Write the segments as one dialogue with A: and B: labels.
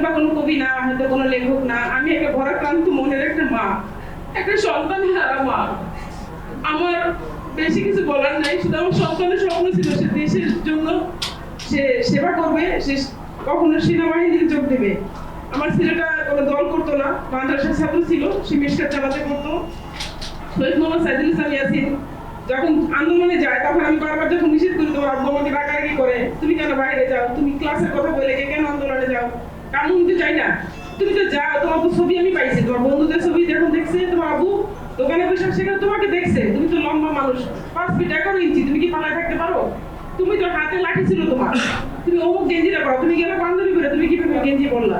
A: বা কোনো কবি না, হয়তো কোনো লেখক না, আমি একটা ভরাক্রান্ত মনের একটা মা, একটা সন্তান হারা মা। আমার বেশি কিছু বলার নাই, শুধু আমার সন্তানের স্বপ্ন ছিল সে দেশের জন্য সে সেবা করবে, সে কখনো সেনাবাহিনীতে যোগ দেবে। আমার ছেলেটা কোনো দল করতো না, মাদ্রাসার ছাত্র ছিল, সে মিশকাত চালাতে করতো। শহীদ মোহাম্মদ সাইদুল ইসলাম ইয়াসিন যখন আন্দোলনে যায়, তখন আমি বারবার যখন নিষেধ করি, তোমার আব্বু আমাকে ডাকাডাকি করে, তুমি কেন বাইরে যাও, তুমি ক্লাসের কথা বলে কেন আন্দোলনে যাও, কারণ আমি তো চাই না, তুমি তো যাও, তোমার তো ছবি আমি পাইছি, তোমার বন্ধুদের ছবি যখন দেখছে, তোমার আব্বু দোকানে বসে সেখানে তোমাকে দেখছে, তুমি তো লম্বা মানুষ, 5 ফিট 11 ইঞ্চি, তুমি কি পালায় থাকতে পারো? তুমি তো হাতে লাঠি ছিল তোমার, তুমি অমুক গেঞ্জিটা পারো, তুমি গেলে বান্ধবী করে, তুমি কিভাবে গেঞ্জি বললা?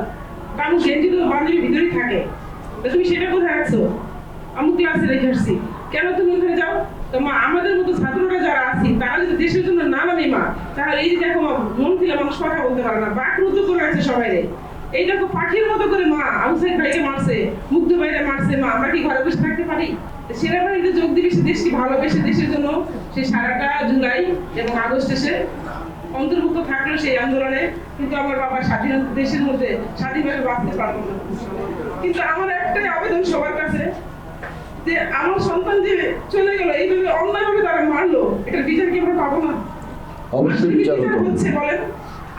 A: কারণ গেঞ্জি তো বান্ধবীর ভিতরেই থাকে, তুমি সেটা কোথায় রাখছো? আমি ক্লাসে রেখে আসছি, কেন তুমি ওখানে যাও? তো মা, আমাদের মতো ছাত্ররা যারা আছি, তারা যদি দেশের জন্য না নামে মা, তাহলে এই যে দেখো মন দিলে মানুষ কথা বলতে পারে না, বাকরুদ্ধ করে আছে সবাই। এই দেখো পাখির মতো করে মা আউটসাইড ভাইকে মারছে, মুগ্ধ ভাইরে মারছে, মা আমরা কি ঘরে বসে থাকতে পারি? সেনাবাহিনীতে যোগ দিবে, সে দেশকে ভালোবেসে দেশের জন্য সে সারাটা জুলাই এবং আগস্টে সে অন্তর্ভুক্ত থাকলো সেই আন্দোলনে। কিন্তু আমার বাবা স্বাধীন দেশের মধ্যে স্বাধীনভাবে বাঁচতে পারবো না। কিন্তু আমার একটাই আবেদন সবার কাছে, যে আমার সন্তান যে চলে গেল, এইভাবে অন্যায়ভাবে তারা মারলো, এটার বিচার কি আমরা পাবো না?
B: অবশ্যই বিচার
A: হচ্ছে, বলেন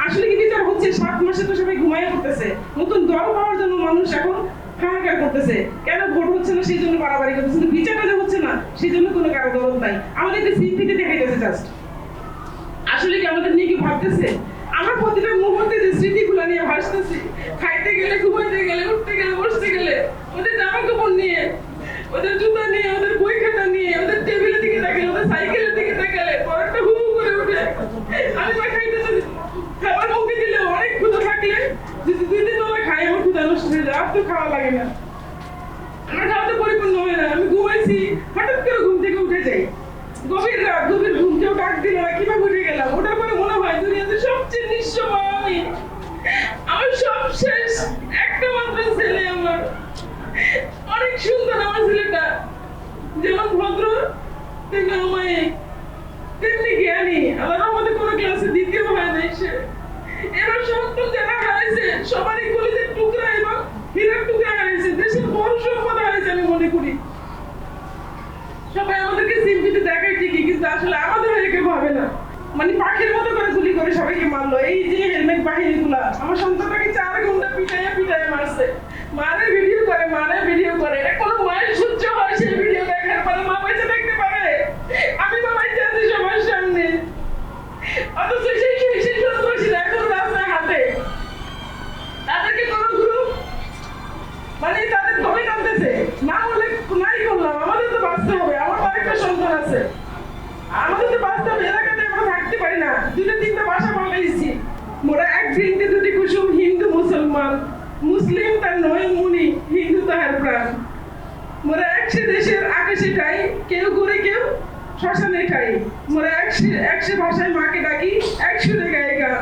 A: আসলে কি বিচার হচ্ছে? 7 মাসে তো সবাই ঘুমায় করতেছে, নতুন দল পাওয়ার জন্য মানুষ এখন হাহাকার করতেছে, কেন ভোট হচ্ছে না সেই জন্য বাড়াবাড়ি করতেছে, কিন্তু বিচারটা যে হচ্ছে না সেই জন্য কোনো কারো দরদ নাই। আমাদেরকে সিম্পিতে দেখাইতেছে জাস্ট। আসলে কি আমাদের নিয়ে কি ভাবতেছে? আমরা প্রতিটা মুহূর্তে যে স্মৃতিগুলো নিয়ে ভাসতেছি, খাইতে গেলে, ঘুমাইতে গেলে, উঠতে গেলে, বসতে গেলে, ওদের জামা কাপড় নিয়ে, ওদের জুতা নিয়ে, ওদের বই খাতা নিয়ে, ওদের টেবিলের দিকে তাকালে, ওদের সাইকেলের দিকে তাকালে পরটা হু হু করে উঠে। আমি বা খাইতে খাবার মুখে দিলে অনেক ক্ষুধা থাকলে যদি 2 দিন আমরা খাই, আমার ক্ষুধা নষ্ট হয়ে যায়, আর তো খাওয়া লাগে না, আমার খাওয়া তো পরিপূর্ণ হয় না। আমি ঘুমাইছি, হঠাৎ করে ঘুম থেকে উঠে যাই, গভীর রাত, গভীর ঘুম, কেউ ডাক দিল না, কিভাবে উঠে গেলাম, ওটার পরে মনে হয় দুনিয়াতে সবচেয়ে নিঃস্ব মা আমি, আমার সব শেষ, একটা মাত্র ছেলে আমার, অনেক সুন্দর আমার ছেলেটা, যেমন ভদ্র তেমনি অমায়িক তেমনি জ্ঞানী, আল্লাহ আমাদের কোনো ক্লাসে দ্বিতীয় হয় নাই সে। এবার সন্তান যারা হারাইছে সবারই কলিজার টুকরা এবং হীরার টুকরা হারাইছে, দেশের বড় সম্পদ হারাইছে আমি মনে করি। সবাই আমাদেরকে সিম্পিতে দেখায় ঠিকই, কিন্তু আসলে আমাদের হয়ে কেউ ভাবে না। মানে পাখির মতো করে গুলি করে সবাইকে মারলো। এই যে হেলমেট বাহিনীগুলা আমার সন্তানটাকে 4 ঘন্টা পিটাইয়া পিটাইয়া মারছে, মারে ভিডিও করে, মারে ভিডিও করে, এটা কোনো মায়ের সহ্য হয় সেই ভিডিও দেখার পরে? মা পয়সা দেখতে পারে? আমি তো বাইচে আছি সবার সামনে, অথচ সেই সন্ত্রাসীরা এখন রাস্তায় হাতে, তাদেরকে কোনো গ্রুপ মানে তাদের ধরে টানতেছে, না হলে নাই করলাম, আমাদের তো বাঁচতে হবে, আমার আরেকটা সন্তান আছে, আমাদের তো বাঁচতে হবে, এলাকাতে আমরা থাকতে পারি না। 2-3টা ভাষা বলেছি, মোরা এক বৃন্তে 2টি কুসুম, হিন্দু মুসলমান, মুসলিম তার নয় মুনি, হিন্দু তাহার প্রাণ। মোরা একসে দেশের আকাশে খাই, কেউ করে কেউ শ্মশানে খাই, মোরা একসে ভাষায় মাকে ডাকি, এক সুরে গায়ে গান।